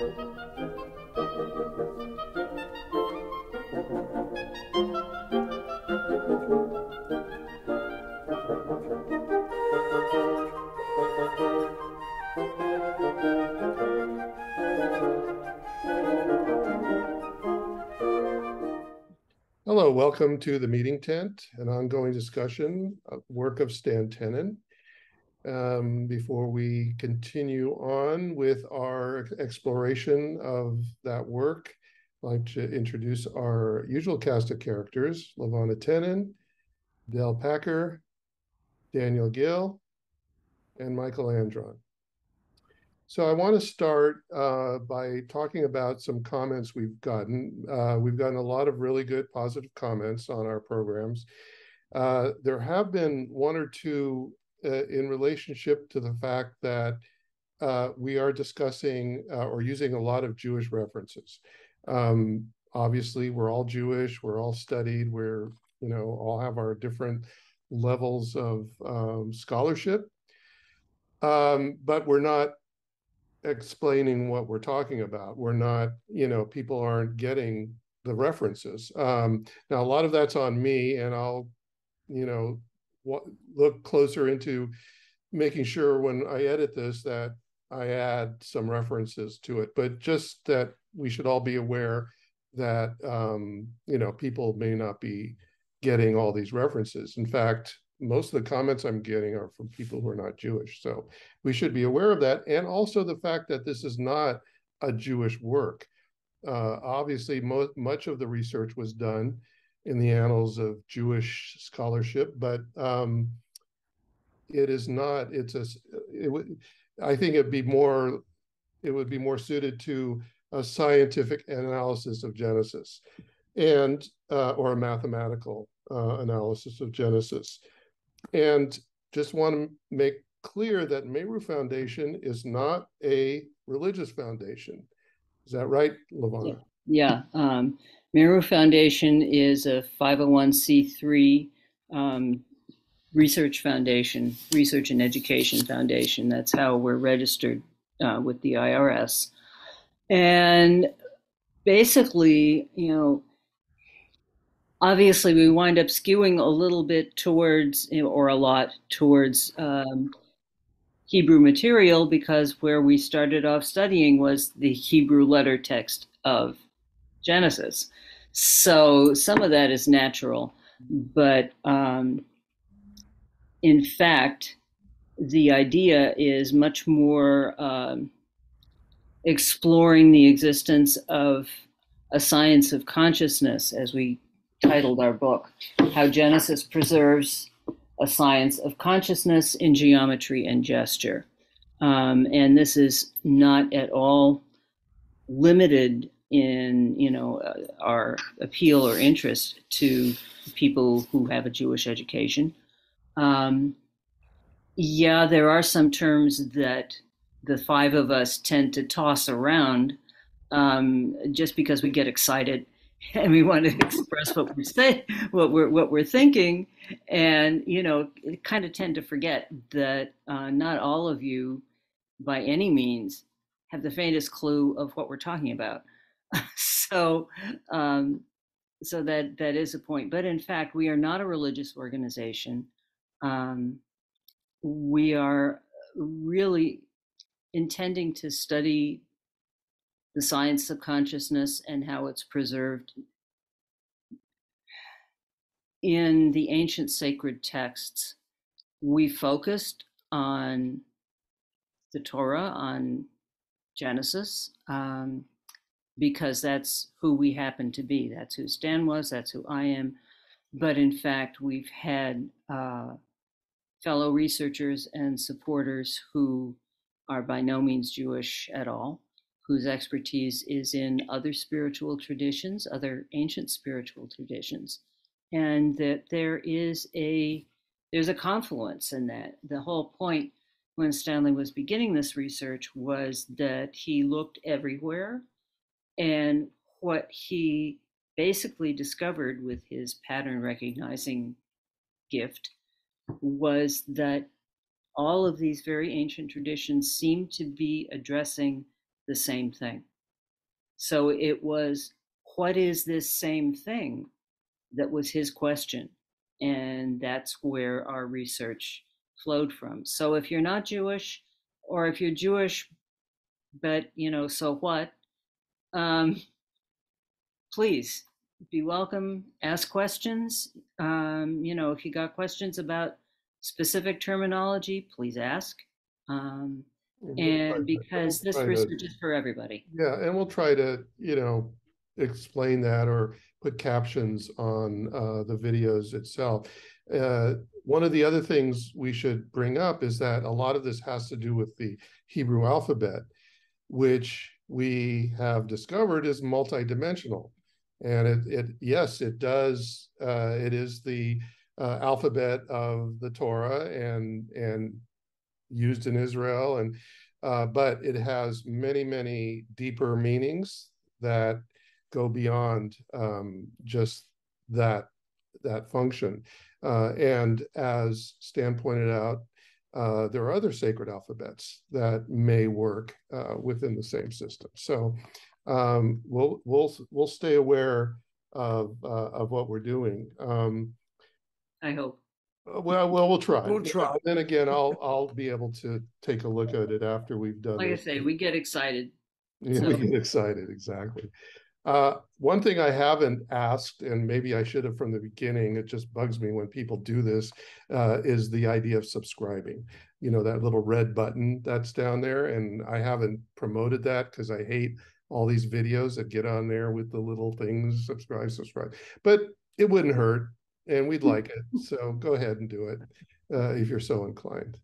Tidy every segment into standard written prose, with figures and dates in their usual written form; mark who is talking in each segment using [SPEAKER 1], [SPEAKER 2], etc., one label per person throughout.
[SPEAKER 1] Hello, welcome to the meeting tent, an ongoing discussion of work of Stan Tenen. Before we continue on with our exploration of that work, I'd like to introduce our usual cast of characters: Levana Tenen, Del Packer, Daniel Gill, and Michael Andron. So I want to start by talking about some comments we've gotten. We've gotten a lot of really good positive comments on our programs. There have been one or two in relationship to the fact that we are discussing or using a lot of Jewish references. Obviously, we're all Jewish, we're all studied, we're, all have our different levels of scholarship, but we're not explaining what we're talking about. We're not, people aren't getting the references. Now, a lot of that's on me, and I'll, look closer into making sure when I edit this that I add some references to it, but just that we should all be aware that, people may not be getting all these references. In fact, most of the comments I'm getting are from people who are not Jewish. So we should be aware of that. And also the fact that this is not a Jewish work. Obviously, much of the research was done in the annals of Jewish scholarship, but it is not, I think it would be more suited to a scientific analysis of Genesis and, or a mathematical analysis of Genesis. And just want to make clear that Meru Foundation is not a religious foundation. Is that right, Levana?
[SPEAKER 2] Yeah. Meru Foundation is a 501c3 research foundation, research and education foundation. That's how we're registered with the IRS. And basically, obviously, we wind up skewing a little bit towards, or a lot towards Hebrew material, because where we started off studying was the Hebrew letter text of Genesis. So some of that is natural, but in fact, the idea is much more exploring the existence of a science of consciousness, as we titled our book, How Genesis Preserves a Science of Consciousness in Geometry and Gesture. And this is not at all limited in, our appeal or interest to people who have a Jewish education. Yeah, there are some terms that the five of us tend to toss around just because we get excited and we want to express what we say, what we're thinking, and kind of tend to forget that not all of you, by any means, have the faintest clue of what we're talking about. So that is a point. But in fact, we are not a religious organization. We are really intending to study the science of consciousness and how it's preserved in the ancient sacred texts. We focused on the Torah, on Genesis, because that's who we happen to be. That's who Stan was, that's who I am. But in fact, we've had fellow researchers and supporters who are by no means Jewish at all, whose expertise is in other spiritual traditions, other ancient spiritual traditions, and that there's a confluence in that. The whole point when Stanley was beginning this research was that he looked everywhere, and what he basically discovered with his pattern recognizing gift was that all of these very ancient traditions seem to be addressing the same thing. So it was, what is this same thing? That was his question. And that's where our research flowed from. So if you're not Jewish, or if you're Jewish, but so what? Um, Please be welcome. Ask questions. If you got questions about specific terminology, please ask. And because this research is for everybody.
[SPEAKER 1] Yeah, and we'll try to, explain that or put captions on the videos itself. One of the other things we should bring up is that a lot of this has to do with the Hebrew alphabet, which we have discovered is multidimensional. And yes, it does. It is the alphabet of the Torah and used in Israel, and but it has many, many deeper meanings that go beyond just that function. And as Stan pointed out, there are other sacred alphabets that may work within the same system. So we'll stay aware of what we're doing.
[SPEAKER 2] I hope.
[SPEAKER 1] Well, we'll try.
[SPEAKER 3] We'll try.
[SPEAKER 1] Then again, I'll be able to take a look at it after we've done
[SPEAKER 2] Like
[SPEAKER 1] it.
[SPEAKER 2] I say, we get excited.
[SPEAKER 1] Yeah,
[SPEAKER 2] So.
[SPEAKER 1] we get excited, exactly. One thing I haven't asked, and maybe I should have from the beginning, it just bugs me when people do this, is the idea of subscribing. That little red button that's down there, and I haven't promoted that because I hate all these videos that get on there with the little things, subscribe. But it wouldn't hurt, and we'd like it. So go ahead and do it if you're so inclined.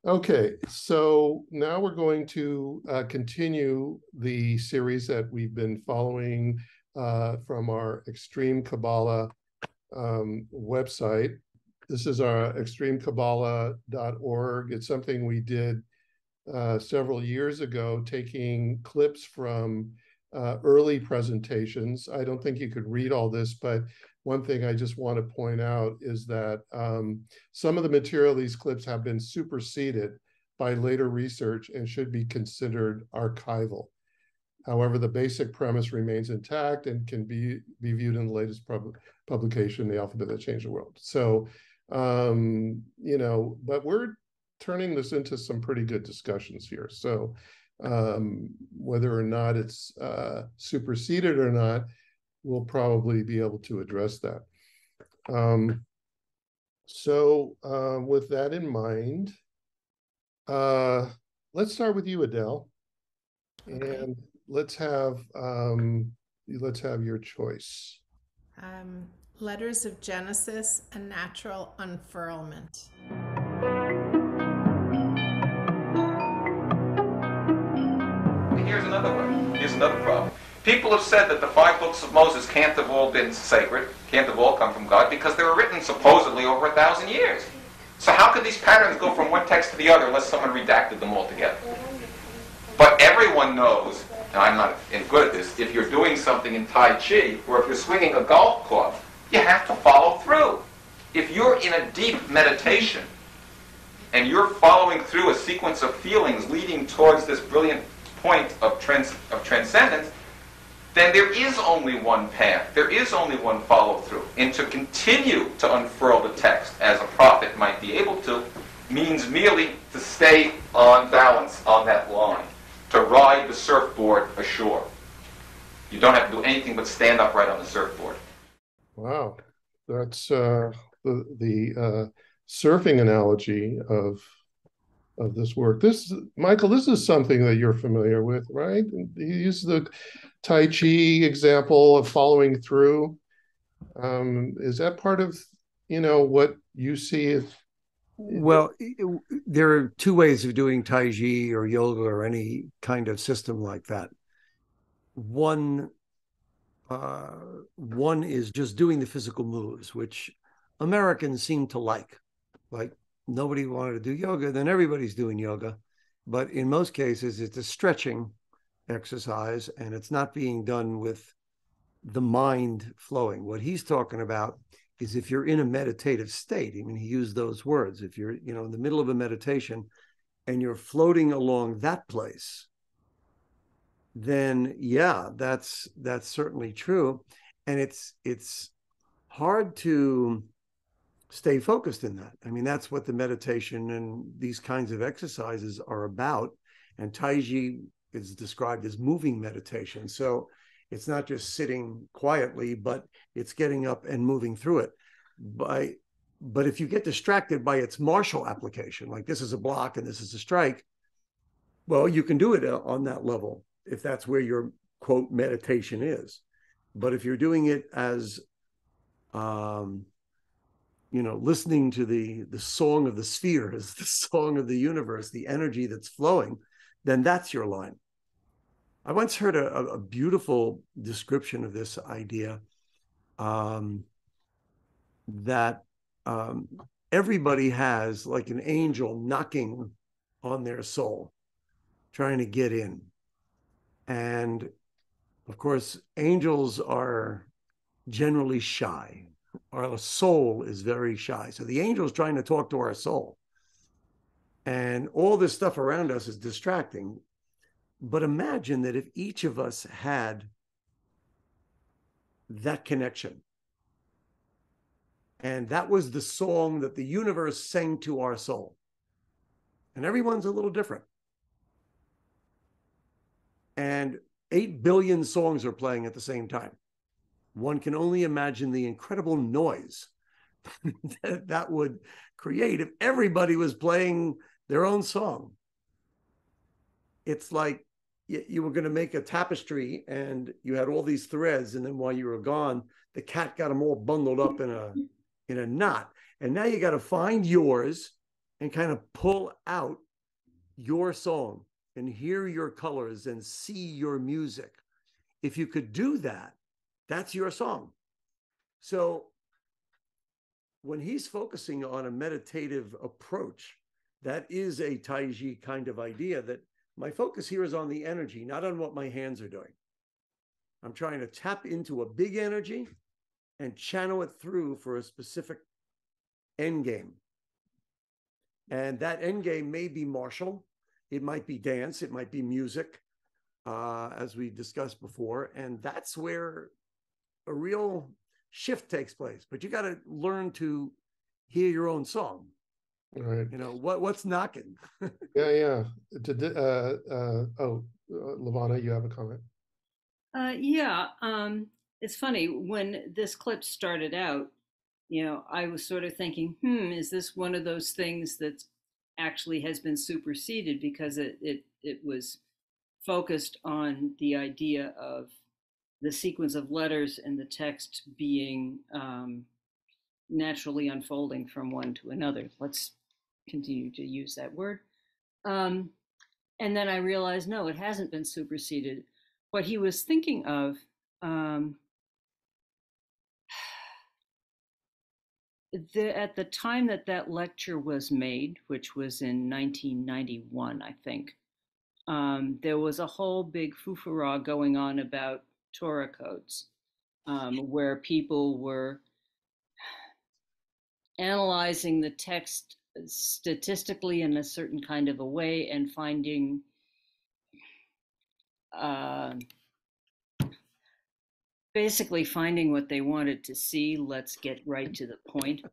[SPEAKER 1] Okay, so now we're going to continue the series that we've been following from our Extreme Kabbalah website. This is our extremekabbalah.org. It's something we did several years ago, taking clips from early presentations. I don't think you could read all this, but one thing I just want to point out is that some of the material of these clips have been superseded by later research and should be considered archival. However, the basic premise remains intact and can be viewed in the latest publication, The Alphabet That Changed the World. So, but we're turning this into some pretty good discussions here. So whether or not it's superseded or not, we'll probably be able to address that. So with that in mind, let's start with you, Adele. Okay. And let's have your choice.
[SPEAKER 4] Letters of Genesis, A Natural Unfurlment.
[SPEAKER 5] Here's another one. Here's another problem. People have said that the 5 books of Moses can't have all been sacred, can't have all come from God, because they were written supposedly over 1,000 years. So how could these patterns go from one text to the other unless someone redacted them all together? But everyone knows, and I'm not good at this, if you're doing something in Tai Chi, or if you're swinging a golf club, you have to follow through. If you're in a deep meditation, and you're following through a sequence of feelings leading towards this brilliant point of transcendence, then there is only one path. There is only one follow-through. And to continue to unfurl the text, as a prophet might be able to, means merely to stay on balance on that line, to ride the surfboard ashore. You don't have to do anything but stand upright on the surfboard.
[SPEAKER 1] Wow, that's the surfing analogy of this work. Michael, this is something that you're familiar with, right? You use the Tai Chi example of following through. Is that part of, what you see?
[SPEAKER 3] Well, there are 2 ways of doing Tai Chi or yoga or any kind of system like that. One is just doing the physical moves, which Americans seem to like. Like, nobody wanted to do yoga, then everybody's doing yoga. But in most cases, it's a stretching exercise, and it's not being done with the mind flowing. What he's talking about is if you're in a meditative state. I mean, he used those words. If you're, in the middle of a meditation and you're floating along that place, then yeah, that's certainly true. And it's hard to stay focused in that. I mean, that's what the meditation and these kinds of exercises are about. And Taiji is described as moving meditation. So it's not just sitting quietly, but it's getting up and moving through it. But if you get distracted by its martial application, like this is a block and this is a strike, well, you can do it on that level if that's where your quote meditation is. But if you're doing it as listening to the song of the spheres, the song of the universe, the energy that's flowing, then that's your line. I once heard a beautiful description of this idea, that everybody has like an angel knocking on their soul, trying to get in. And of course, angels are generally shy. Our soul is very shy. So the angel is trying to talk to our soul. And all this stuff around us is distracting. But imagine that if each of us had that connection, and that was the song that the universe sang to our soul. And everyone's a little different. And 8 billion songs are playing at the same time. One can only imagine the incredible noise that would create if everybody was playing their own song. It's like you were going to make a tapestry and you had all these threads, and then while you were gone, the cat got them all bundled up in a knot. And now you got to find yours and kind of pull out your song and hear your colors and see your music. If you could do that, that's your song. So when he's focusing on a meditative approach, that is a Taiji kind of idea, that my focus here is on the energy, not on what my hands are doing. I'm trying to tap into a big energy and channel it through for a specific end game. And that end game may be martial, it might be dance, it might be music, as we discussed before. And that's where a real shift takes place. But you got to learn to hear your own song.
[SPEAKER 1] Right.
[SPEAKER 3] What's knocking?
[SPEAKER 1] Yeah. Lavana, you have a comment?
[SPEAKER 2] It's funny, when this clip started out, I was sort of thinking, is this one of those things that actually has been superseded, because it was focused on the idea of the sequence of letters in the text being naturally unfolding from one to another. Let's continue to use that word. And then I realized, no, it hasn't been superseded. What he was thinking of, at the time that lecture was made, which was in 1991, I think, there was a whole big foofara going on about Torah codes, where people were analyzing the text statistically in a certain kind of a way and finding basically finding what they wanted to see. Let's get right to the point.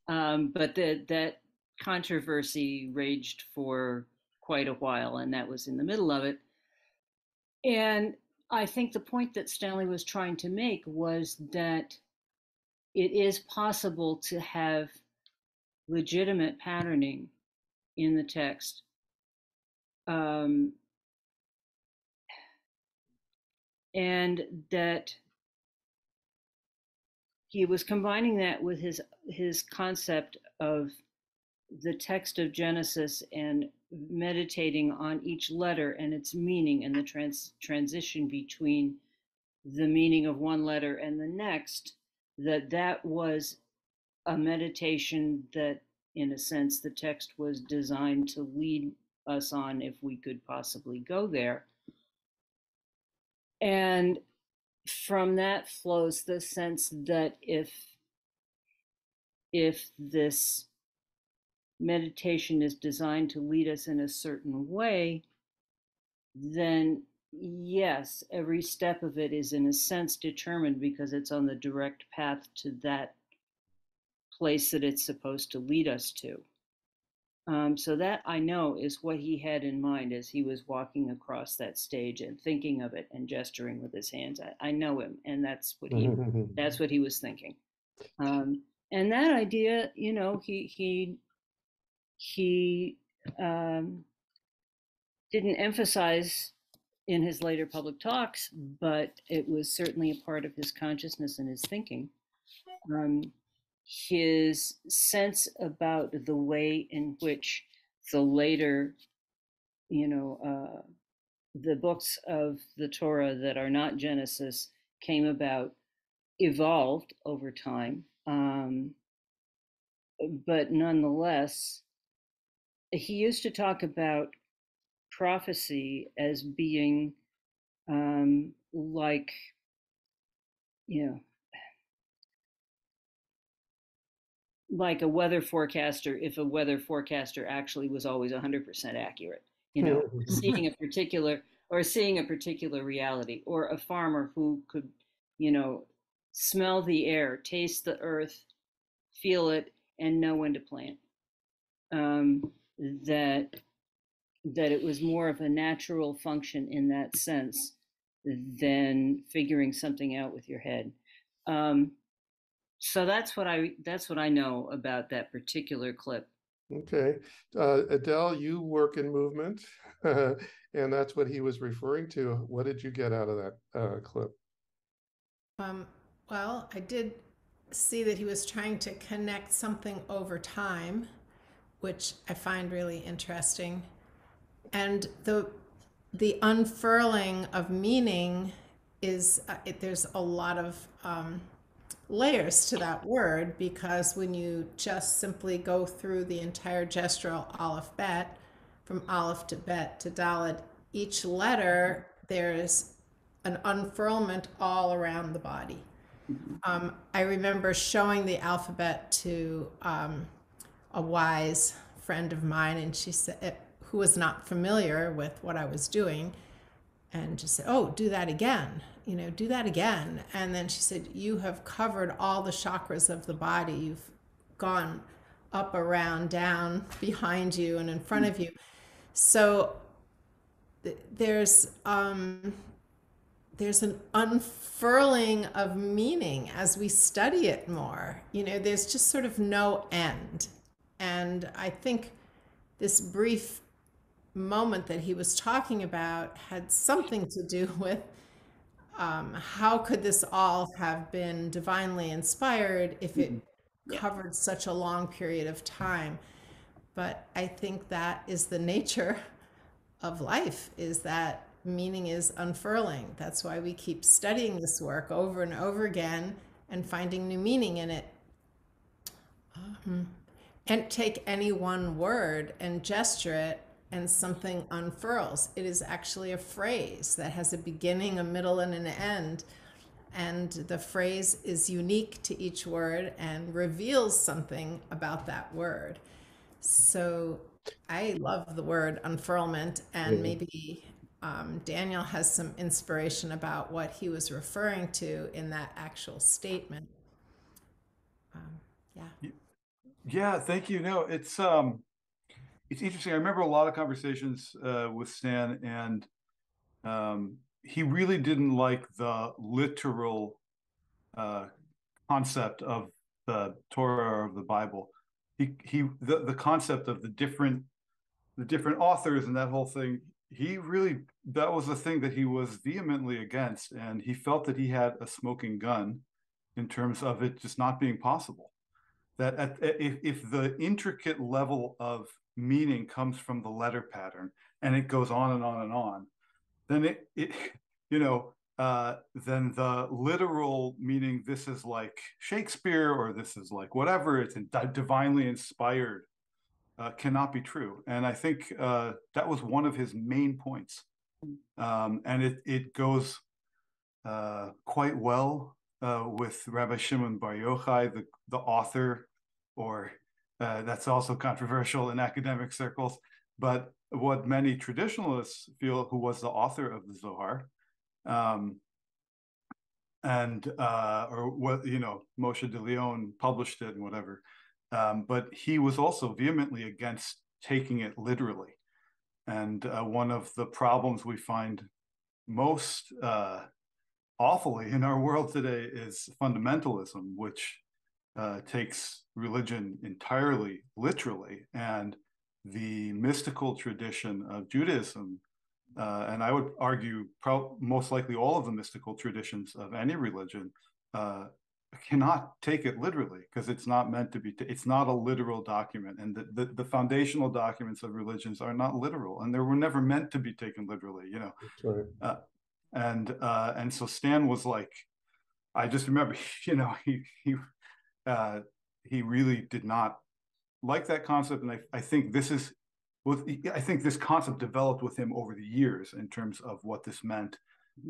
[SPEAKER 2] But that controversy raged for quite a while, and that was in the middle of it. And I think the point that Stanley was trying to make was that it is possible to have legitimate patterning in the text. And that he was combining that with his concept of the text of Genesis and meditating on each letter and its meaning, and the transition between the meaning of one letter and the next, that was a meditation that, in a sense, the text was designed to lead us on, if we could possibly go there. And from that flows the sense that if this meditation is designed to lead us in a certain way, then yes, every step of it is in a sense determined because it's on the direct path to that place that it's supposed to lead us to. So that I know is what he had in mind as he was walking across that stage and thinking of it and gesturing with his hands. I know him, and that's what he was thinking. And that idea, you know, he didn't emphasize in his later public talks, but it was certainly a part of his consciousness and his thinking. His sense about the way in which the later, you know, the books of the Torah that are not Genesis came about evolved over time. But nonetheless, he used to talk about prophecy as being like, you know, like a weather forecaster, if a weather forecaster actually was always 100% accurate, you know, seeing a particular reality, or a farmer who could, you know, smell the air, taste the earth, feel it, and know when to plant. That it was more of a natural function in that sense than figuring something out with your head. So that's what I know about that particular clip.
[SPEAKER 1] Okay. Adele, you work in movement, and that's what he was referring to. What did you get out of that clip?
[SPEAKER 4] Well, I did see that he was trying to connect something over time, which I find really interesting. And the unfurling of meaning is, there's a lot of layers to that word, because when you just simply go through the entire gestural aleph-bet, from aleph to bet to daled, each letter, there's an unfurlment all around the body. I remember showing the alphabet to a wise friend of mine, and she said, who was not familiar with what I was doing, and just said, "Oh, do that again. You know, do that again." And then she said, "You have covered all the chakras of the body. You've gone up, around, down, behind you, and in front of you." So there's an unfurling of meaning as we study it more. You know, there's just sort of no end. And I think this brief moment that he was talking about had something to do with how could this all have been divinely inspired if it covered such a long period of time. But I think that is the nature of life, is that meaning is unfurling. That's why we keep studying this work over and over again and finding new meaning in it. And take any one word and gesture it, and something unfurls. It is actually a phrase that has a beginning, a middle, and an end. And the phrase is unique to each word and reveals something about that word. So I love the word unfurlment, and maybe Daniel has some inspiration about what he was referring to in that actual statement.
[SPEAKER 6] Yeah, thank you. No, it's interesting. I remember a lot of conversations with Stan, and he really didn't like the literal concept of the Torah or of the Bible. The concept of the different authors and that whole thing. That was the thing that he was vehemently against, and he felt that he had a smoking gun in terms of it just not being possible. That if the intricate level of meaning comes from the letter pattern and it goes on and on and on, then then the literal meaning, this is like Shakespeare or this is like whatever, it's divinely inspired, cannot be true. And I think that was one of his main points. And it goes quite well with Rabbi Shimon Bar Yochai, the author, or that's also controversial in academic circles, but what many traditionalists feel, who was the author of the Zohar, or what, Moshe de Leon published it and whatever. But he was also vehemently against taking it literally. And one of the problems we find most awfully in our world today is fundamentalism, which takes religion entirely literally, and the mystical tradition of Judaism, and I would argue most likely all of the mystical traditions of any religion, cannot take it literally, because it's not meant to be. It's not a literal document, and the foundational documents of religions are not literal, and they were never meant to be taken literally.
[SPEAKER 1] That's right.
[SPEAKER 6] And so Stan was like, I just remember, he really did not like that concept, and I think this concept developed with him over the years in terms of what this meant.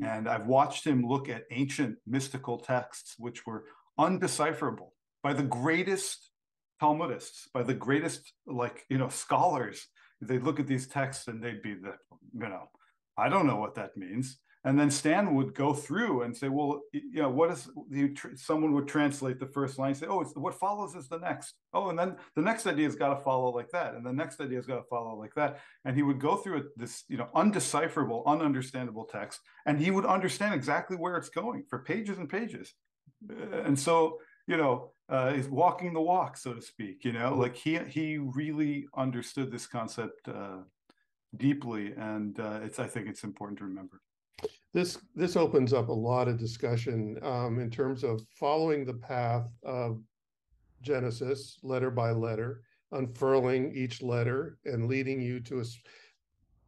[SPEAKER 6] And I've watched him look at ancient mystical texts which were undecipherable by the greatest Talmudists, by the greatest scholars. They'd look at these texts and they'd be I don't know what that means. And then Stan would go through and say, well, what is someone would translate the first line and say, oh, what follows is the next. Oh, and then the next idea has got to follow like that. And the next idea has got to follow like that. And he would go through this, undecipherable, ununderstandable text, and he would understand exactly where it's going for pages and pages. And so, he's walking the walk, so to speak, like he really understood this concept deeply. And I think it's important to remember.
[SPEAKER 1] This opens up a lot of discussion in terms of following the path of Genesis, letter by letter, unfurling each letter and leading you to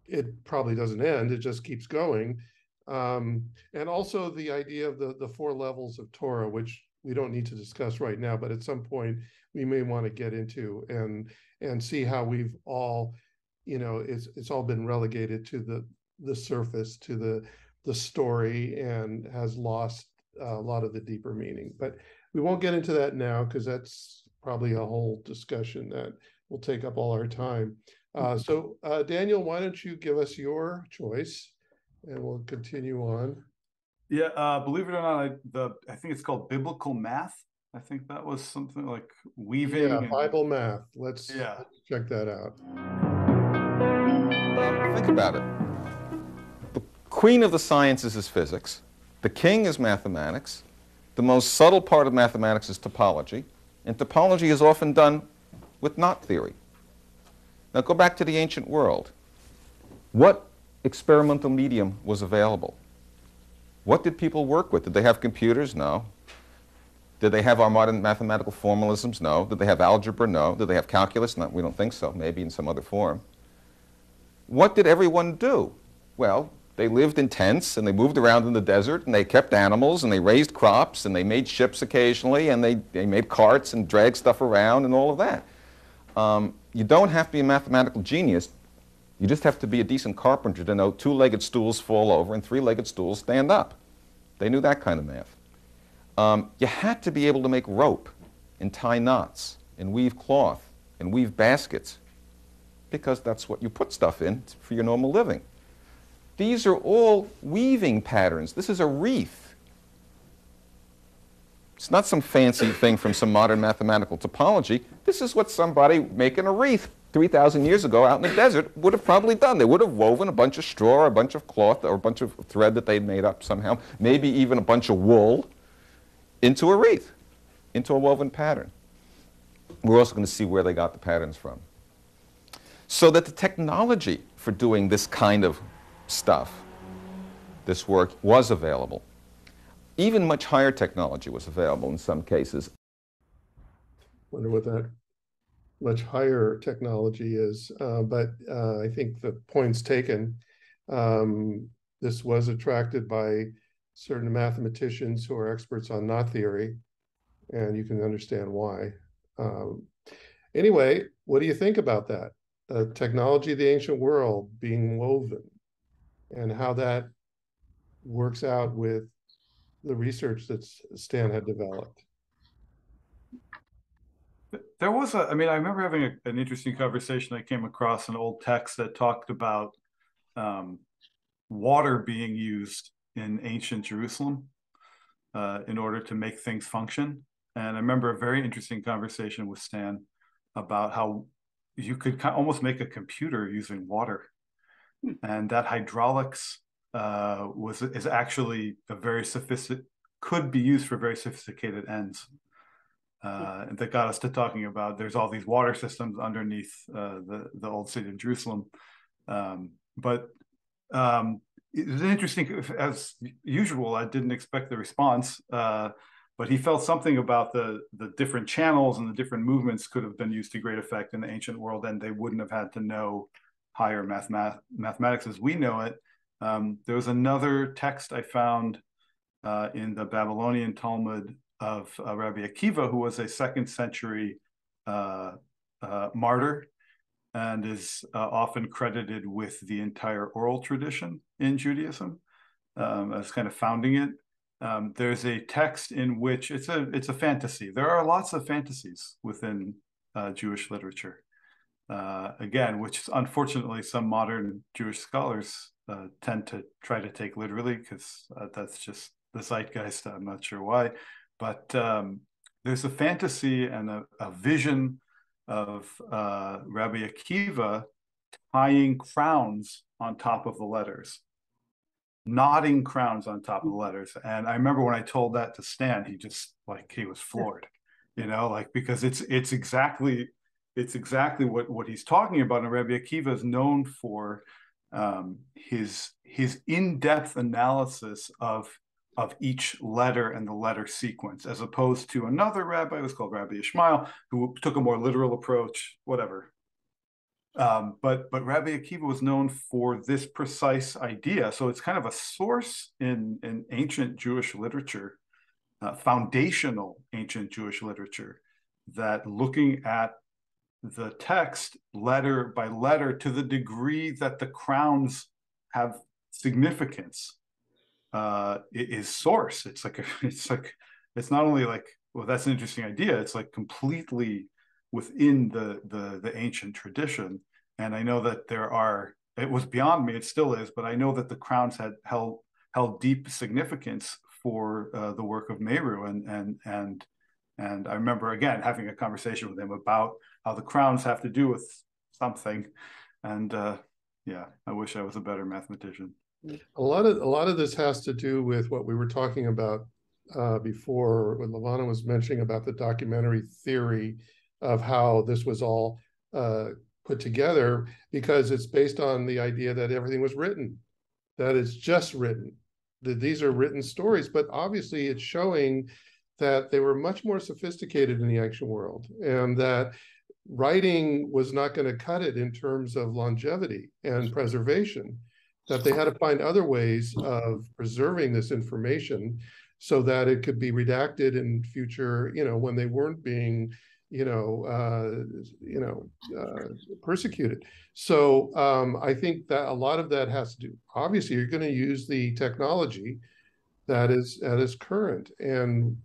[SPEAKER 1] it probably doesn't end, it just keeps going. And also the idea of the 4 levels of Torah, which we don't need to discuss right now, but at some point we may want to get into and see how we've all, it's all been relegated to the surface, to the story, and has lost a lot of the deeper meaning. But we won't get into that now, because that's probably a whole discussion that will take up all our time. So Daniel, why don't you give us your choice and we'll continue on.
[SPEAKER 6] Yeah, believe it or not, I think it's called biblical math. I think that was something like weaving.
[SPEAKER 1] Yeah, Bible math. Let's check that out.
[SPEAKER 5] Think about it. The queen of the sciences is physics. The king is mathematics. The most subtle part of mathematics is topology. And topology is often done with knot theory. Now go back to the ancient world. What experimental medium was available? What did people work with? Did they have computers? No. Did they have our modern mathematical formalisms? No. Did they have algebra? No. Did they have calculus? No, we don't think so. Maybe in some other form. What did everyone do? Well, they lived in tents, and they moved around in the desert, and they kept animals, and they raised crops, and they made ships occasionally, and they made carts and dragged stuff around and all of that. You don't have to be a mathematical genius. You just have to be a decent carpenter to know 2-legged stools fall over and 3-legged stools stand up. They knew that kind of math. You had to be able to make rope and tie knots and weave cloth and weave baskets, because that's what you put stuff in for your normal living. These are all weaving patterns. This is a wreath. It's not some fancy thing from some modern mathematical topology. This is what somebody making a wreath 3,000 years ago out in the desert would have probably done. They would have woven a bunch of straw or a bunch of cloth or a bunch of thread that they'd made up somehow, maybe even a bunch of wool, into a wreath, into a woven pattern. We're also going to see where they got the patterns from. So that the technology for doing this kind of stuff, this work, was available. Even much higher technology was available in some cases.
[SPEAKER 1] Wonder what that much higher technology is, but I think the point's taken. This was attracted by certain mathematicians who are experts on knot theory, and you can understand why. Anyway, what do you think about that? Technology of the ancient world being woven, and how that works out with the research that Stan had developed.
[SPEAKER 6] there was I mean, I remember having an interesting conversation. I came across an old text that talked about water being used in ancient Jerusalem in order to make things function. And I remember a very interesting conversation with Stan about how you could almost make a computer using water, and that hydraulics is actually a very could be used for very sophisticated ends. And that got us to talking about there's all these water systems underneath the old city of Jerusalem. But it was interesting, as usual, I didn't expect the response, but he felt something about the different channels and the different movements could have been used to great effect in the ancient world, and they wouldn't have had to know higher mathematics as we know it. There was another text I found in the Babylonian Talmud of Rabbi Akiva, who was a 2nd century martyr and is often credited with the entire oral tradition in Judaism as kind of founding it. There's a text in which it's a fantasy. There are lots of fantasies within Jewish literature. Again, which unfortunately some modern Jewish scholars tend to try to take literally, because that's just the zeitgeist. I'm not sure why, but there's a fantasy and a vision of Rabbi Akiva tying crowns on top of the letters, knotting crowns on top of the letters. And I remember when I told that to Stan, he was floored, because it's exactly what he's talking about. And Rabbi Akiva is known for his in-depth analysis of each letter and the letter sequence, as opposed to another rabbi who was called Rabbi Ishmael, who took a more literal approach, whatever. But Rabbi Akiva was known for this precise idea. So it's kind of a source in ancient Jewish literature, foundational ancient Jewish literature, that looking at the text letter by letter to the degree that the crowns have significance is source. It's not only like, well, that's an interesting idea. It's like completely within the ancient tradition. And I know that it was beyond me, it still is, but I know that the crowns had held deep significance for the work of Meru. And I remember, again, having a conversation with him about how the crowns have to do with something. And yeah, I wish I was a better mathematician.
[SPEAKER 1] A lot of this has to do with what we were talking about before, when Levana was mentioning about the documentary theory of how this was all put together, because it's based on the idea that everything was written, that it's just written, that these are written stories. But obviously it's showing that they were much more sophisticated in the ancient world, and that writing was not going to cut it in terms of longevity and preservation, that they had to find other ways of preserving this information so that it could be redacted in future, when they weren't being, persecuted. So I think that a lot of that has to do, obviously, you're going to use the technology that is current. And,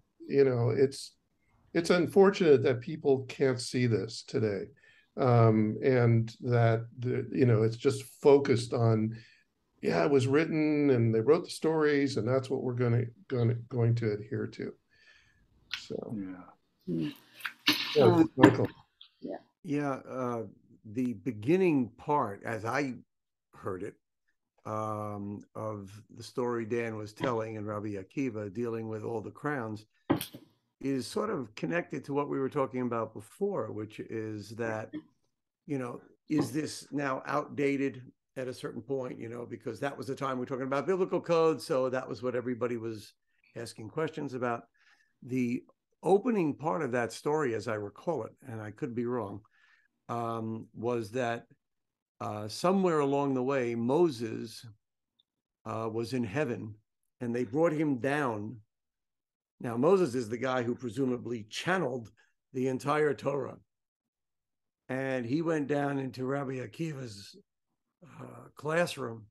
[SPEAKER 1] it's unfortunate that people can't see this today. And that, it's just focused on, it was written and they wrote the stories, and that's what we're going to adhere to. So yeah, Michael.
[SPEAKER 3] The beginning part, as I heard it, of the story Dan was telling and Rabbi Akiva dealing with all the crowns, is sort of connected to what we were talking about before, which is that, is this now outdated at a certain point, because that was the time we're talking about biblical code. So that was what everybody was asking questions about. The opening part of that story, as I recall it, and I could be wrong, was that somewhere along the way, Moses was in heaven and they brought him down. Now, Moses is the guy who presumably channeled the entire Torah. And he went down into Rabbi Akiva's classroom,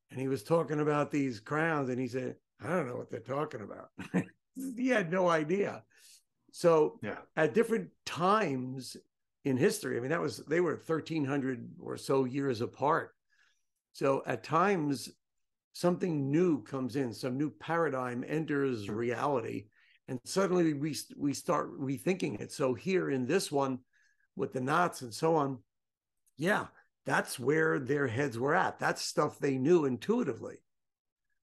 [SPEAKER 3] and he was talking about these crowns, and he said, I don't know what they're talking about. He had no idea. So
[SPEAKER 6] Yeah.
[SPEAKER 3] at different times in history, I mean, they were 1,300 or so years apart. So at times, something new comes in, some new paradigm enters reality, and suddenly we start rethinking it. So here in this one, with the knots and so on, yeah, that's where their heads were at. That's stuff they knew intuitively.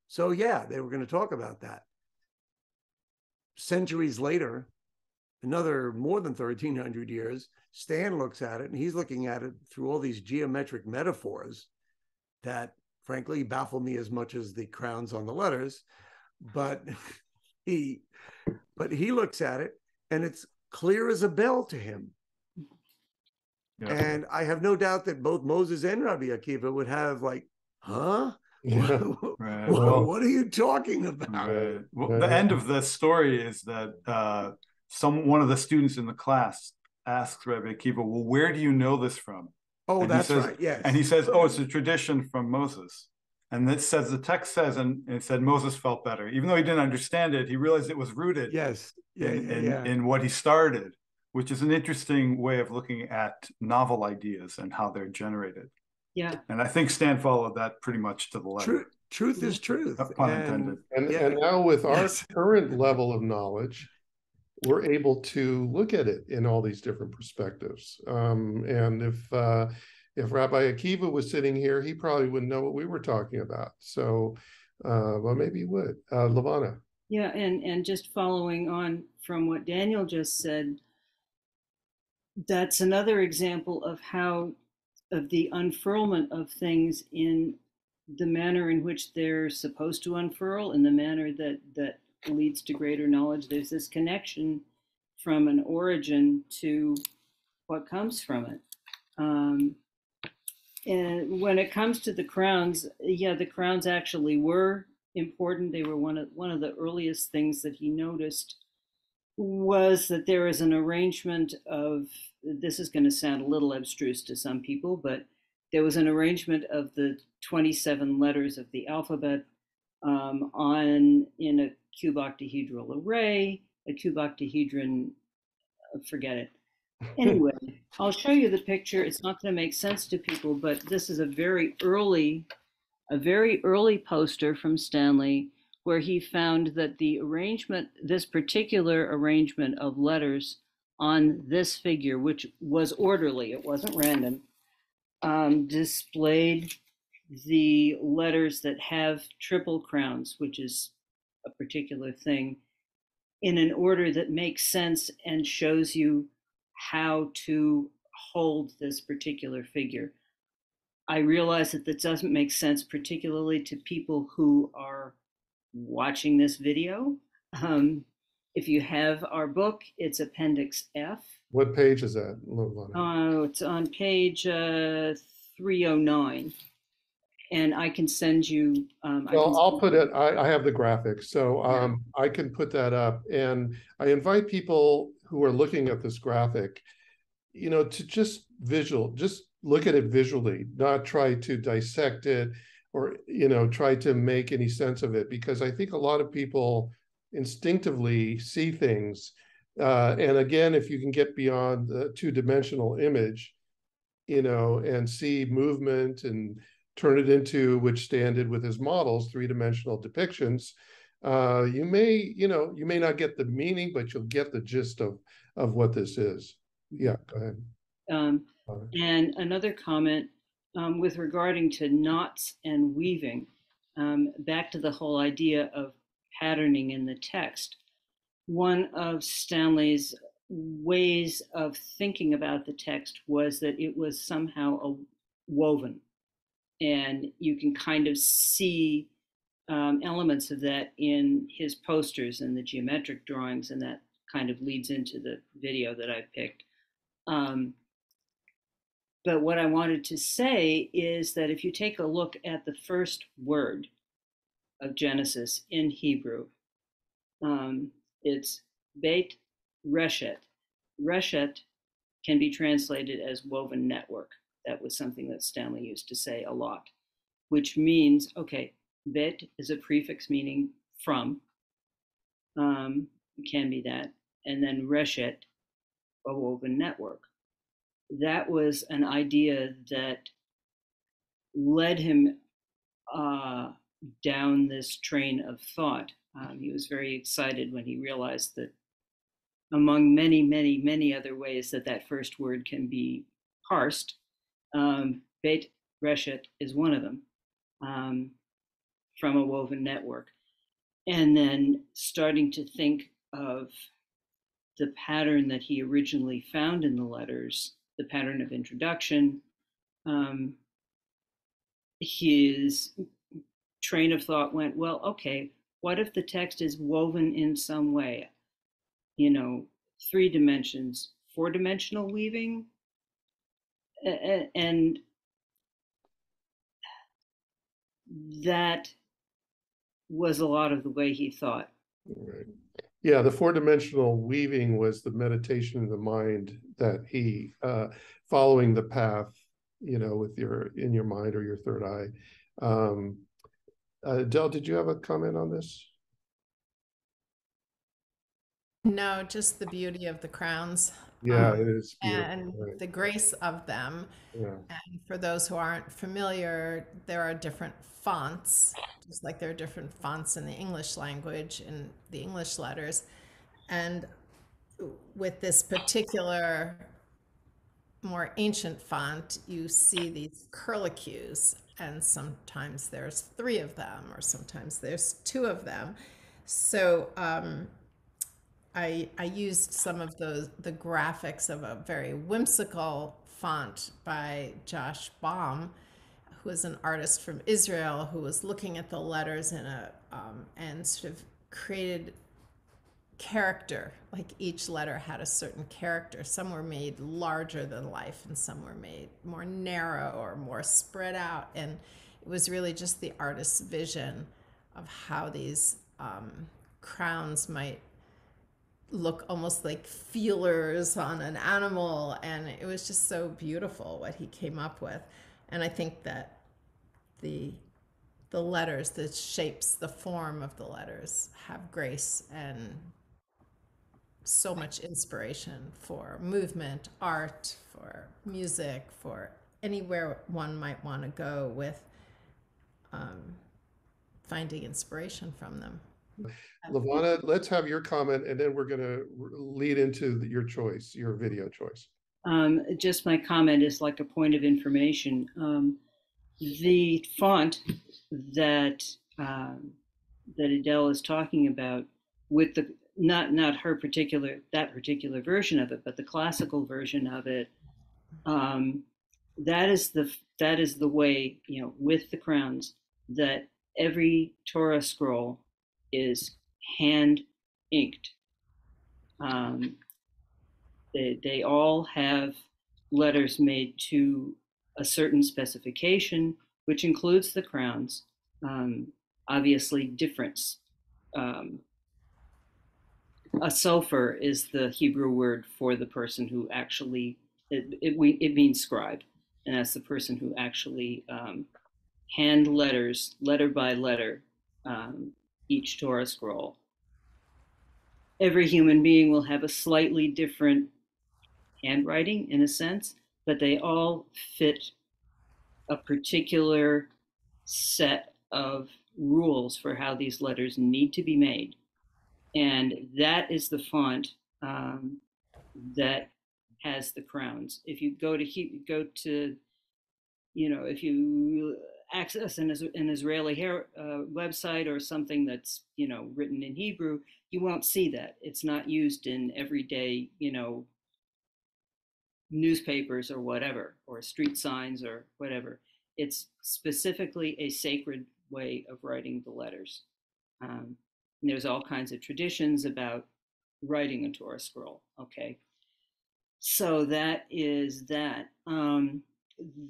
[SPEAKER 3] So yeah, they were going to talk about that. Centuries later, another more than 1,300 years, Stan looks at it, and he's looking at it through all these geometric metaphors that frankly baffle me as much as the crowns on the letters. But he looks at it, and it's clear as a bell to him. Yeah. And I have no doubt that both Moses and Rabbi Akiva would have like, huh?
[SPEAKER 1] Yeah.
[SPEAKER 6] Right.
[SPEAKER 3] What are you talking about?
[SPEAKER 6] Right. Well, the end of the story is that one of the students in the class asks Rabbi Akiva, well, where do you know this from?
[SPEAKER 3] Oh,
[SPEAKER 6] and
[SPEAKER 3] that's
[SPEAKER 6] says,
[SPEAKER 3] right. Yes.
[SPEAKER 6] And he says, oh, it's a tradition from Moses. And it says, the text says, and it said Moses felt better. Even though he didn't understand it, he realized it was rooted in what he started, which is an interesting way of looking at novel ideas and how they're generated.
[SPEAKER 2] Yeah.
[SPEAKER 6] And I think Stan followed that pretty much to the letter.
[SPEAKER 3] Truth is truth.
[SPEAKER 6] Pun intended.
[SPEAKER 1] And now with our current level of knowledge, we're able to look at it in all these different perspectives. And if Rabbi Akiva was sitting here, he probably wouldn't know what we were talking about. So, well, maybe he would. Levana.
[SPEAKER 2] Yeah, and just following on from what Daniel just said, that's another example of the unfurlment of things in the manner in which they're supposed to unfurl, in the manner that leads to greater knowledge. There's this connection from an origin to what comes from it. And when it comes to the crowns, yeah, the crowns actually were important. They were one of the earliest things that he noticed was that there is an arrangement of, this is going to sound a little abstruse to some people, but there was an arrangement of the 27 letters of the alphabet in a cuboctahedral array, a cuboctahedron, forget it. Anyway, I'll show you the picture. It's not going to make sense to people, but this is a very early poster from Stanley where he found that this particular arrangement of letters on this figure, which was orderly, it wasn't random, displayed the letters that have triple crowns, which is a particular thing, in an order that makes sense and shows you how to hold this particular figure. I realize that this doesn't make sense, particularly to people who are watching this video. If you have our book, it's Appendix F.
[SPEAKER 1] What page is that?
[SPEAKER 2] It's on page 309. And I can send you.
[SPEAKER 1] I'll put it. I have the graphics, so I can put that up. And I invite people who are looking at this graphic, to just look at it visually, not try to dissect it or try to make any sense of it, because I think a lot of people instinctively see things. And again, if you can get beyond the two-dimensional image, and see movement and turn it into, which Stan did with his models, three-dimensional depictions, you may not get the meaning, but you'll get the gist of what this is. Yeah, go ahead.
[SPEAKER 2] And another comment with regarding to knots and weaving, back to the whole idea of patterning in the text. One of Stanley's ways of thinking about the text was that it was somehow woven. And you can kind of see elements of that in his posters and the geometric drawings, and that kind of leads into the video that I picked. But what I wanted to say is that if you take a look at the first word of Genesis in Hebrew, it's Beit Reshet. Reshet can be translated as woven network. That was something that Stanley used to say a lot, which means, okay, bet is a prefix meaning from, it can be that. and then Reshet, a woven network. That was an idea that led him down this train of thought. He was very excited when he realized that among many, many, many other ways that that first word can be parsed, Beit Reshet is one of them, from a woven network. And then starting to think of the pattern that he originally found in the letters, the pattern of introduction, his train of thought went, well, okay, what if the text is woven in some way? 3 dimensions, 4-dimensional weaving, and that was a lot of the way he thought.
[SPEAKER 1] Right. Yeah, the 4-dimensional weaving was the meditation in the mind that he, following the path, with in your mind or your third eye. Del, did you have a comment on this?
[SPEAKER 4] No, just the beauty of the crowns.
[SPEAKER 1] Yeah, it is beautiful,
[SPEAKER 4] and
[SPEAKER 1] right.
[SPEAKER 4] the grace of them.
[SPEAKER 1] Yeah.
[SPEAKER 4] And for those who aren't familiar, there are different fonts, just like there are different fonts in the English language, in the English letters. And with this particular more ancient font, you see these curlicues, and sometimes there's 3 of them, or sometimes there's 2 of them. So I used some of the graphics of a very whimsical font by Josh Baum, who is an artist from Israel, who was looking at the letters in and sort of created character. Like each letter had a certain character. Some were made larger than life, and some were made more narrow or more spread out. And it was really just the artist's vision of how these crowns might look almost like feelers on an animal, and it was just so beautiful what he came up with. And I think that the letters, the shapes, the form of the letters have grace and so much inspiration for movement, art, for music, for anywhere one might want to go with finding inspiration from them.
[SPEAKER 1] LaVonna, let's have your comment, and then we're going to lead into your choice, your video choice.
[SPEAKER 2] Just my comment is like a point of information. The font that Adele is talking about, with the not that particular version of it, but the classical version of it, that is the way, with the crowns, that every Torah scroll is hand inked. They all have letters made to a certain specification, which includes the crowns. Obviously, difference. A sofer is the Hebrew word for the person who actually, it means scribe, and that's the person who actually hand letters, letter by letter, each Torah scroll. Every human being will have a slightly different handwriting in a sense, but they all fit a particular set of rules for how these letters need to be made. And that is the font that has the crowns. If you go to, if you access an Israeli website or something that's, written in Hebrew, you won't see that. It's not used in everyday, newspapers or whatever, or street signs or whatever. It's specifically a sacred way of writing the letters. There's all kinds of traditions about writing a Torah scroll. Okay, so that is that.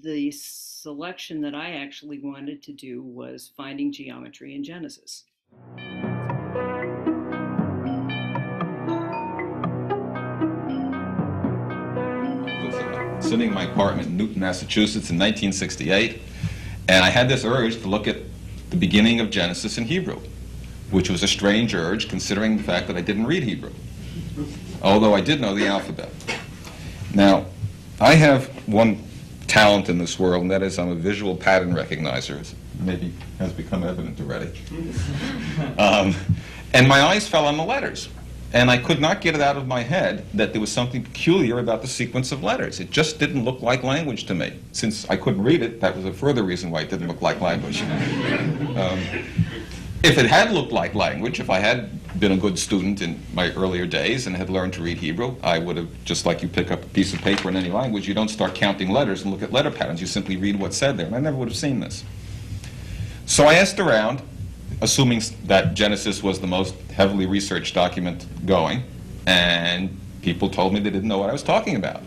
[SPEAKER 2] The selection that I actually wanted to do was finding geometry in Genesis.
[SPEAKER 5] Sitting in my apartment in Newton, Massachusetts in 1968, and I had this urge to look at the beginning of Genesis in Hebrew, which was a strange urge considering the fact that I didn't read Hebrew. although I did know the alphabet. Now, I have one talent in this world, and that is I'm a visual pattern recognizer, as maybe has become evident already. And my eyes fell on the letters. And I could not get it out of my head that there was something peculiar about the sequence of letters. It just didn't look like language to me. Since I couldn't read it, that was a further reason why it didn't look like language. If it had looked like language, if I had been a good student in my earlier days and had learned to read Hebrew, I would have, just like you pick up a piece of paper in any language, you don't start counting letters and look at letter patterns. You simply read what's said there. And I never would have seen this. So I asked around, assuming that Genesis was the most heavily researched document going, and people told me they didn't know what I was talking about.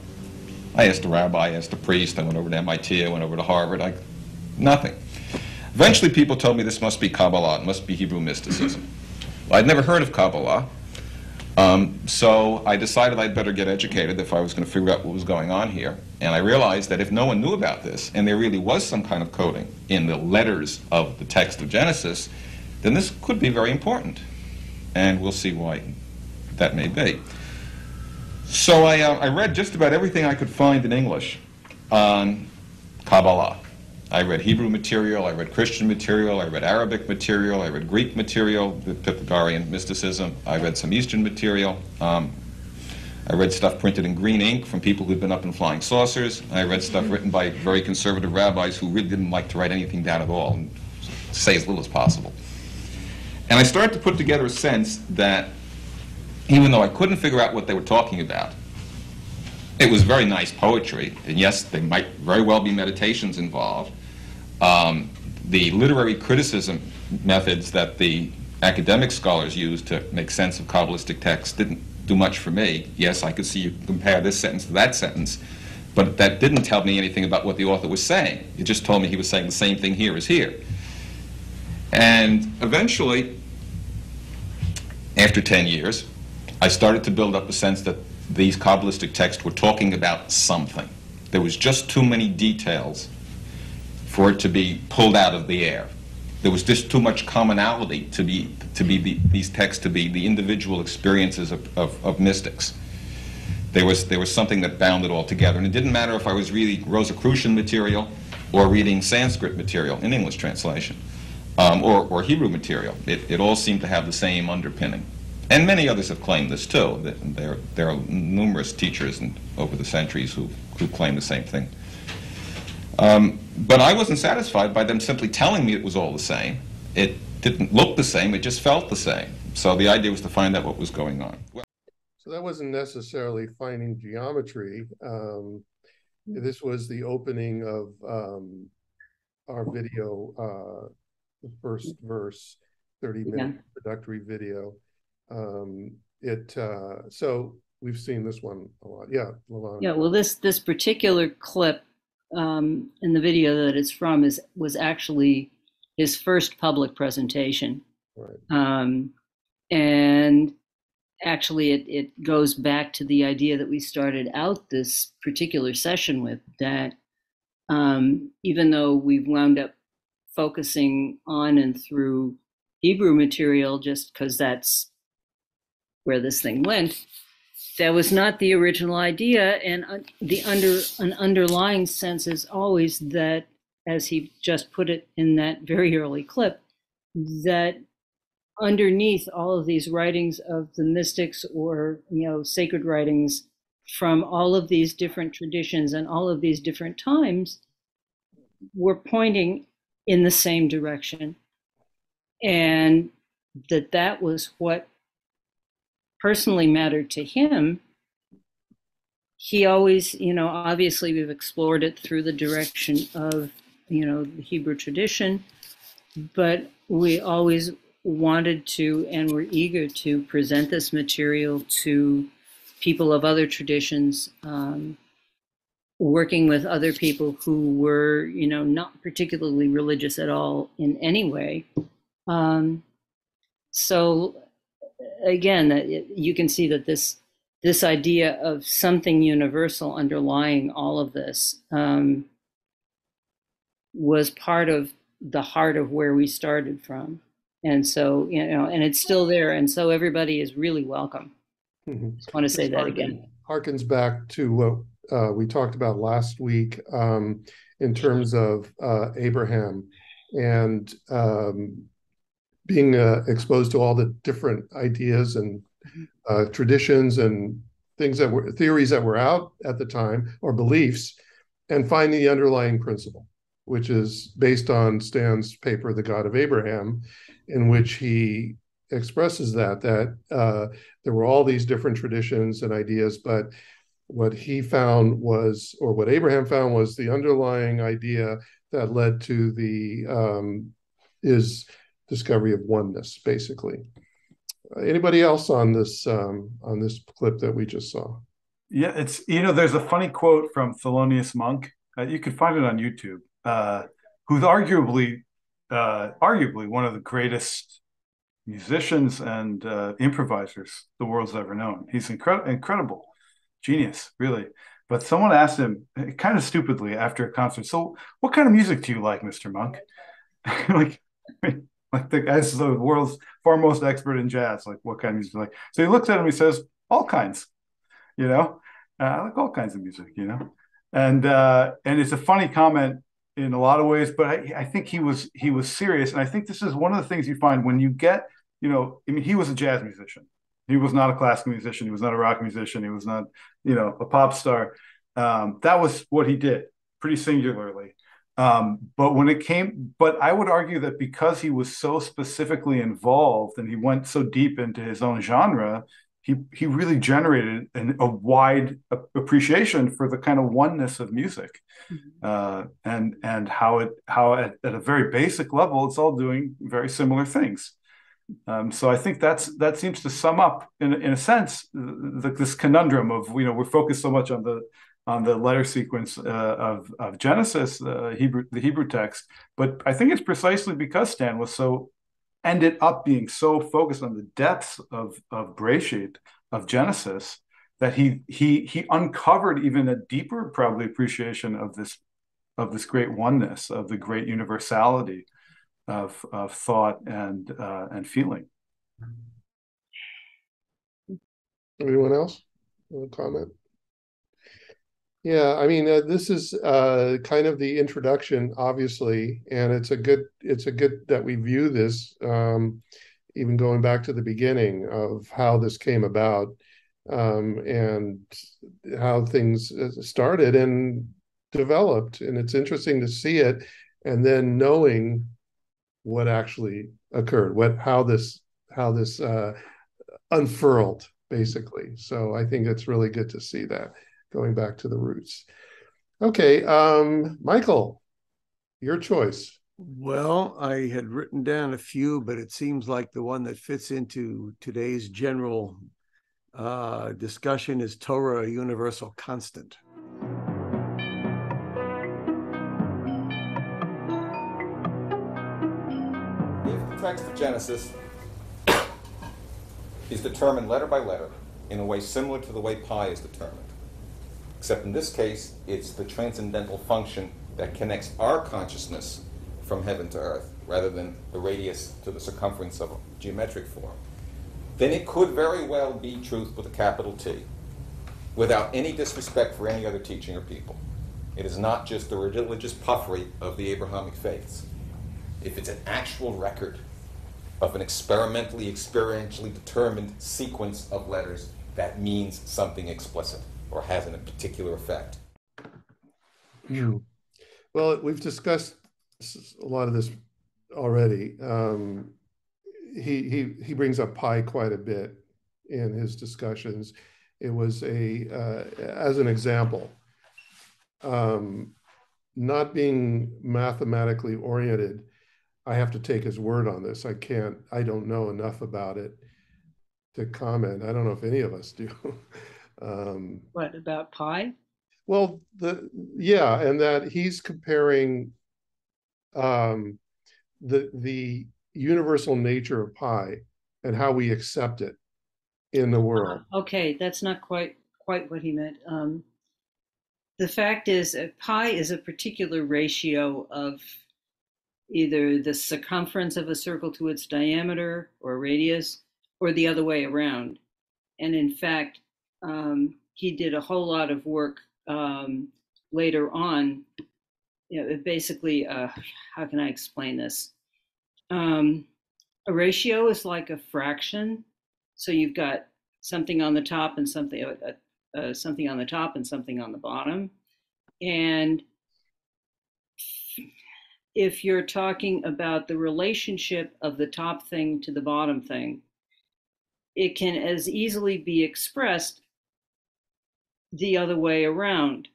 [SPEAKER 5] I asked a rabbi, I asked a priest, I went over to MIT, I went over to Harvard, nothing. Eventually people told me this must be Kabbalah, it must be Hebrew mysticism. Well, I'd never heard of Kabbalah, so I decided I'd better get educated if I was going to figure out what was going on here. And I realized that if no one knew about this, and there really was some kind of coding in the letters of the text of Genesis, then this could be very important. And we'll see why that may be. So I read just about everything I could find in English on Kabbalah. I read Hebrew material, I read Christian material, I read Arabic material, I read Greek material, the Pythagorean mysticism, I read some Eastern material. I read stuff printed in green ink from people who'd been up in flying saucers. I read stuff written by very conservative rabbis who really didn't like to write anything down at all and say as little as possible. And I started to put together a sense that even though I couldn't figure out what they were talking about, it was very nice poetry, and yes, there might very well be meditations involved. The literary criticism methods that the academic scholars used to make sense of Kabbalistic texts didn't do much for me. Yes, I could see you compare this sentence to that sentence, but that didn't tell me anything about what the author was saying. It just told me he was saying the same thing here as here. And eventually, after 10 years, I started to build up a sense that these Kabbalistic texts were talking about something. There was just too many details for it to be pulled out of the air. There was just too much commonality these texts to be the individual experiences of mystics. There was something that bound it all together, and it didn't matter if I was reading Rosicrucian material or reading Sanskrit material in English translation, or Hebrew material. It all seemed to have the same underpinning. And many others have claimed this too. There are numerous teachers over the centuries who claim the same thing. But I wasn't satisfied by them simply telling me it was all the same. It didn't look the same, it just felt the same. So the idea was to find out what was going on.
[SPEAKER 1] So that wasn't necessarily finding geometry. This was the opening of our video, the first verse, 30-minute introductory video. So we've seen this one a lot. Yeah, Lavana.
[SPEAKER 2] Yeah, well, this particular clip in the video that it's from was actually his first public presentation.
[SPEAKER 1] Right.
[SPEAKER 2] And actually it goes back to the idea that we started out this particular session with, that even though we've wound up focusing on and through Hebrew material just because that's where this thing went, that was not the original idea. And an underlying sense is always that, as he just put it in that very early clip, that underneath all of these writings of the mystics, or sacred writings from all of these different traditions and all of these different times, were pointing in the same direction. And that was what personally mattered to him. He always, obviously we've explored it through the direction of, the Hebrew tradition, but we always wanted to and were eager to present this material to people of other traditions, working with other people who were, not particularly religious at all in any way. So again, you can see that this idea of something universal underlying all of this was part of the heart of where we started from. And so, and it's still there. And so everybody is really welcome. Just want to say that again.
[SPEAKER 1] Harkens back to what we talked about last week in terms of Abraham and being exposed to all the different ideas and traditions and theories that were out at the time, or beliefs, and finding the underlying principle, which is based on Stan's paper, The God of Abraham, in which he expresses that there were all these different traditions and ideas, but what he found was, or what Abraham found, was the underlying idea that led to his discovery of oneness, basically. Anybody else on this clip that we just saw?
[SPEAKER 6] Yeah, it's, there's a funny quote from Thelonious Monk. You can find it on YouTube. Who's arguably one of the greatest musicians and improvisers the world's ever known. He's incredible, genius, really. But someone asked him, kind of stupidly, after a concert, "So, what kind of music do you like, Mr. Monk?" As the world's foremost expert in jazz, like, what kind of music do you like? So he looks at him, he says, "All kinds." I like all kinds of music, and it's a funny comment in a lot of ways, but I think he was serious, and I think this is one of the things you find when you get, he was a jazz musician. He was not a classical musician. He was not a rock musician. He was not, a pop star. That was what he did, pretty singularly. But I would argue that because he was so specifically involved and he went so deep into his own genre, he really generated a wide appreciation for the kind of oneness of music, and how at a very basic level it's all doing very similar things. So I think that seems to sum up in a sense this conundrum of, we're focused so much on the letter sequence of Genesis, the Hebrew text, but I think it's precisely because Stan ended up being so focused on the depths of Bereshit, of Genesis, that he uncovered even a deeper, probably, appreciation of this great oneness, of the great universality of thought and feeling.
[SPEAKER 1] Anyone else want to comment? Yeah, I mean, this is kind of the introduction, obviously, and it's a good that we view this, even going back to the beginning of how this came about, and how things started and developed. And it's interesting to see it, and then knowing what actually occurred, how this unfurled, basically. So I think it's really good to see that, going back to the roots. Okay, Michael, your choice.
[SPEAKER 3] Well, I had written down a few, but it seems like the one that fits into today's general discussion is Torah, a universal constant.
[SPEAKER 5] If the text of Genesis is determined letter by letter in a way similar to the way pi is determined, except in this case, it's the transcendental function that connects our consciousness from heaven to earth, rather than the radius to the circumference of a geometric form, then it could very well be truth with a capital T, without any disrespect for any other teaching or people. It is not just the religious puffery of the Abrahamic faiths. If it's an actual record of an experientially determined sequence of letters, that means something explicit, or has a particular effect.
[SPEAKER 1] Well, we've discussed a lot of this already. He brings up pi quite a bit in his discussions. It was as an example, not being mathematically oriented, I have to take his word on this. I don't know enough about it to comment. I don't know if any of us do.
[SPEAKER 2] What about pi?
[SPEAKER 1] Well, and that he's comparing the universal nature of pi and how we accept it in the world.
[SPEAKER 2] Okay, that's not quite what he meant. The fact is, pi is a particular ratio of either the circumference of a circle to its diameter or radius, or the other way around. And in fact, he did a whole lot of work later on. Basically, how can I explain this? A ratio is like a fraction. So you've got something on the top and something on the top and something on the bottom. And if you're talking about the relationship of the top thing to the bottom thing, it can as easily be expressed the other way around.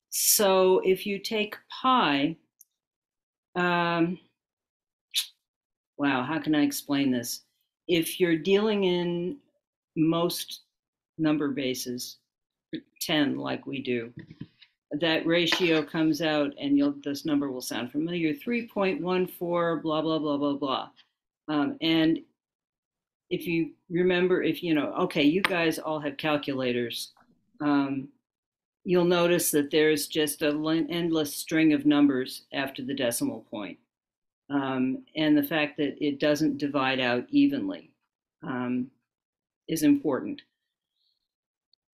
[SPEAKER 2] So if you take pi, wow, how can I explain this? If you're dealing in most number bases, 10 like we do, that ratio comes out, and this number will sound familiar, 3.14, blah, blah, blah, blah, blah. And if you remember, okay, you guys all have calculators, you'll notice that there's just an endless string of numbers after the decimal point. And the fact that it doesn't divide out evenly is important.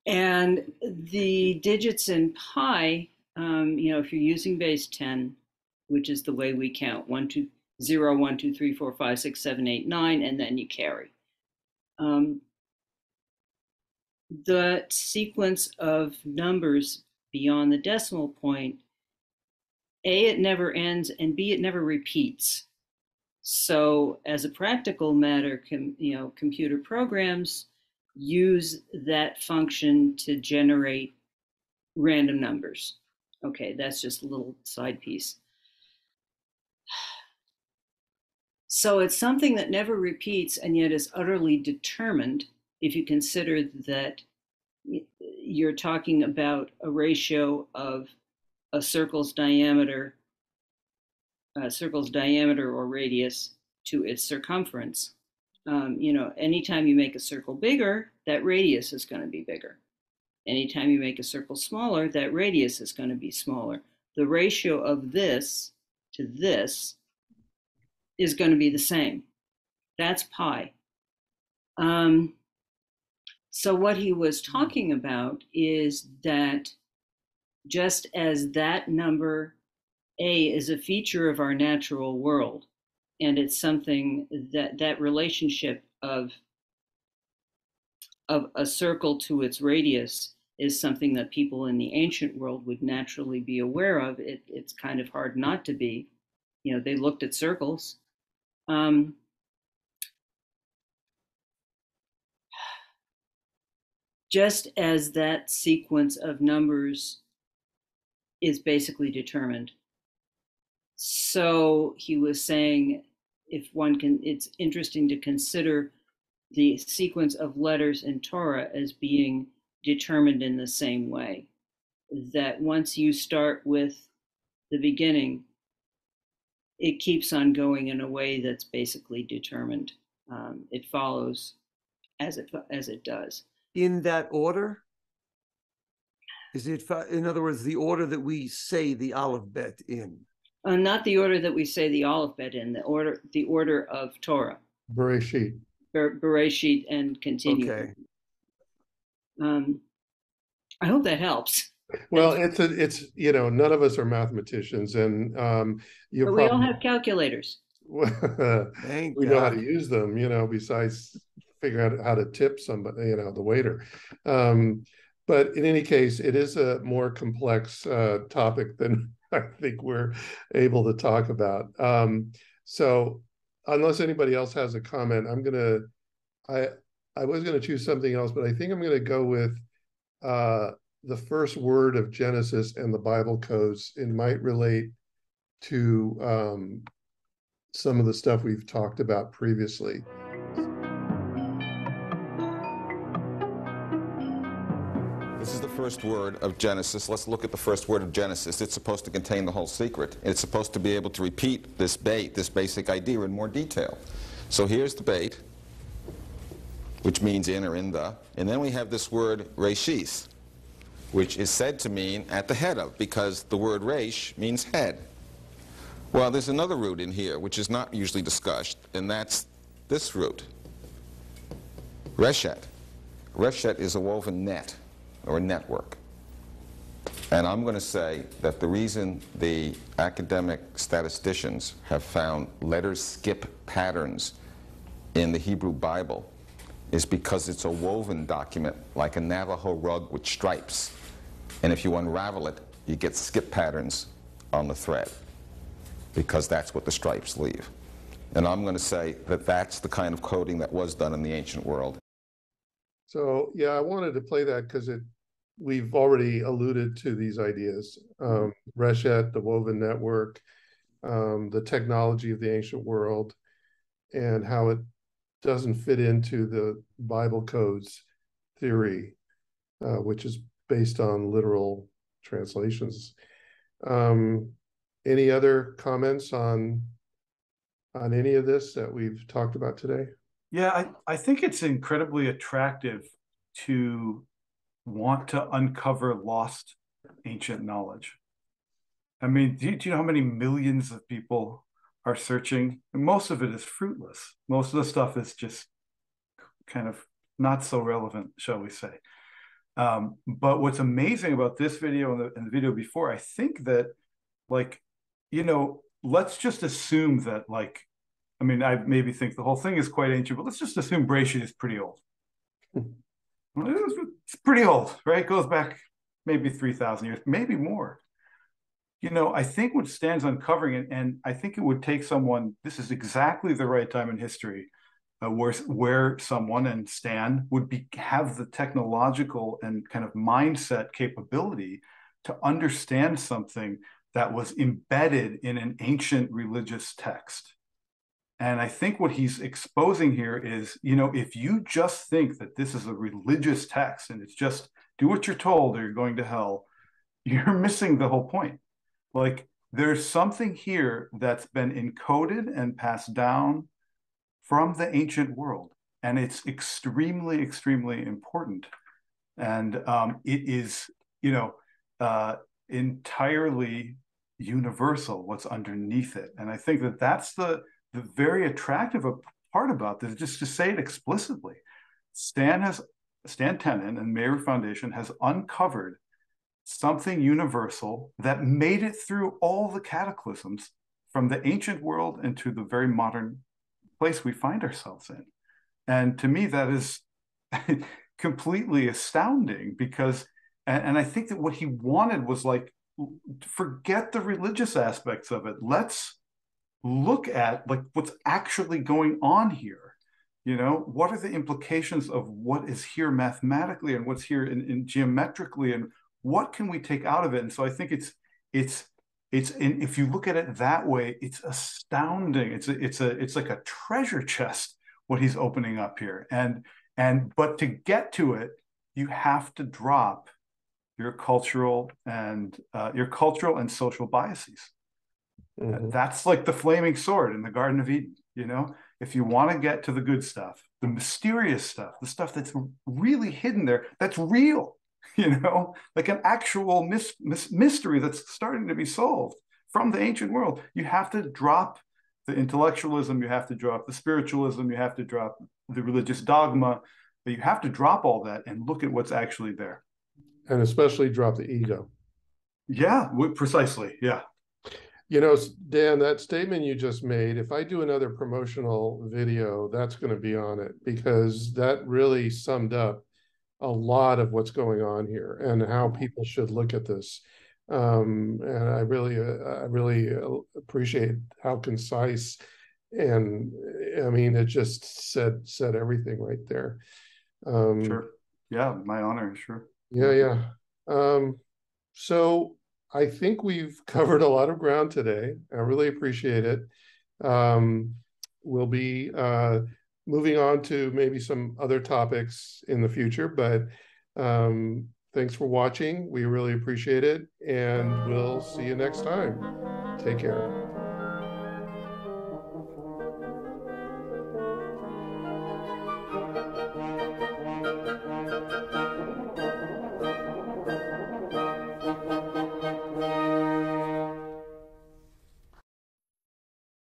[SPEAKER 2] And the digits in pi, if you're using base 10, which is the way we count, 0, 1, 2, 3, 4, 5, 6, 7, 8, 9, and then you carry. The sequence of numbers beyond the decimal point, A, it never ends, and B, it never repeats. So as a practical matter, computer programs use that function to generate random numbers. Okay, that's just a little side piece. So it's something that never repeats and yet is utterly determined if you consider that you're talking about a ratio of a circle's diameter or radius to its circumference. Anytime you make a circle bigger, that radius is going to be bigger. Anytime you make a circle smaller, that radius is going to be smaller. The ratio of this to this is going to be the same. That's pi. So what he was talking about is that just as that number A is a feature of our natural world, and it's something that relationship of a circle to its radius is something that people in the ancient world would naturally be aware of. It's kind of hard not to be. They looked at circles. Just as that sequence of numbers is basically determined. So he was saying, it's interesting to consider the sequence of letters in Torah as being determined in the same way. That once you start with the beginning, it keeps on going in a way that's basically determined. It follows as it does.
[SPEAKER 3] In that order? Is it, in other words, the order that we say the alphabet in?
[SPEAKER 2] Not the order that we say the alphabet in, the order of Torah.
[SPEAKER 1] Bereshit.
[SPEAKER 2] Bereshit and continue.
[SPEAKER 3] Okay.
[SPEAKER 2] I hope that helps.
[SPEAKER 1] Well, it's none of us are mathematicians, and
[SPEAKER 2] but we all have calculators.
[SPEAKER 3] Thank
[SPEAKER 1] we
[SPEAKER 3] God.
[SPEAKER 1] know how to use them, besides figure out how to tip somebody, the waiter. But in any case, it is a more complex topic than I think we're able to talk about. So unless anybody else has a comment, I was gonna choose something else, but I think I'm gonna go with the first word of Genesis and the Bible codes. It might relate to some of the stuff we've talked about previously.
[SPEAKER 5] This is the first word of Genesis. Let's look at the first word of Genesis. It's supposed to contain the whole secret. It's supposed to be able to repeat this basic idea in more detail. So here's the bait, which means in or in the. And then we have this word reshis, which is said to mean at the head of, because the word resh means head. Well, there's another root in here, which is not usually discussed, and that's this root. Reshet. Reshet is a woven net or a network. And I'm going to say that the reason the academic statisticians have found letter skip patterns in the Hebrew Bible is because it's a woven document like a Navajo rug with stripes. And if you unravel it, you get skip patterns on the thread because that's what the stripes leave. And I'm going to say that that's the kind of coding that was done in the ancient world.
[SPEAKER 1] So, yeah, I wanted to play that because we've already alluded to these ideas. Reshet, the woven network, the technology of the ancient world, and how it doesn't fit into the Bible codes theory, which is based on literal translations. Any other comments on any of this that we've talked about today?
[SPEAKER 6] Yeah, I think it's incredibly attractive to want to uncover lost ancient knowledge. I mean, do you know how many millions of people are searching? And most of it is fruitless. Most of the stuff is just kind of not so relevant, shall we say. But what's amazing about this video and the video before, I think that, like, you know, let's just assume that, like, I mean, I maybe think the whole thing is quite ancient, but let's just assume Bereshit is pretty old. It's pretty old, right? It goes back maybe 3,000 years, maybe more. You know, I think what stands uncovering, and I think it would take someone, this is exactly the right time in history, where someone, and Stan, would have the technological and kind of mindset capability to understand something that was embedded in an ancient religious text. And I think what he's exposing here is, you know, if you just think that this is a religious text and it's just do what you're told or you're going to hell, you're missing the whole point. Like, there's something here that's been encoded and passed down from the ancient world, and it's extremely, extremely important. And it is, you know, entirely universal what's underneath it. And I think that that's the very attractive part about this, just to say it explicitly. Stan Tenen and Meru Foundation has uncovered something universal that made it through all the cataclysms from the ancient world into the very modern place we find ourselves in. And to me, that is completely astounding because, and I think that what he wanted was like, forget the religious aspects of it. Let's look at like what's actually going on here. You know, what are the implications of what is here mathematically and what's here in geometrically, and what can we take out of it? And so I think it's if you look at it that way, it's astounding. It's like a treasure chest what he's opening up here. But to get to it, you have to drop your cultural and social biases. That's like the flaming sword in the Garden of Eden. You know, if you want to get to the good stuff, the mysterious stuff, the stuff that's really hidden there, that's real, you know, like an actual mystery that's starting to be solved from the ancient world, you have to drop the intellectualism, you have to drop the spiritualism, you have to drop the religious dogma, but you have to drop all that and look at what's actually there.
[SPEAKER 1] And especially drop the ego.
[SPEAKER 6] Yeah, precisely. Yeah.
[SPEAKER 1] You know, Dan, that statement you just made, if I do another promotional video, that's going to be on it, because that really summed up a lot of what's going on here and how people should look at this. And I really appreciate how concise, and I mean, it just said everything right there.
[SPEAKER 6] Sure. Yeah, my honor. Sure.
[SPEAKER 1] Yeah. So I think we've covered a lot of ground today. I really appreciate it. We'll be moving on to maybe some other topics in the future, but thanks for watching. We really appreciate it, and we'll see you next time. Take care.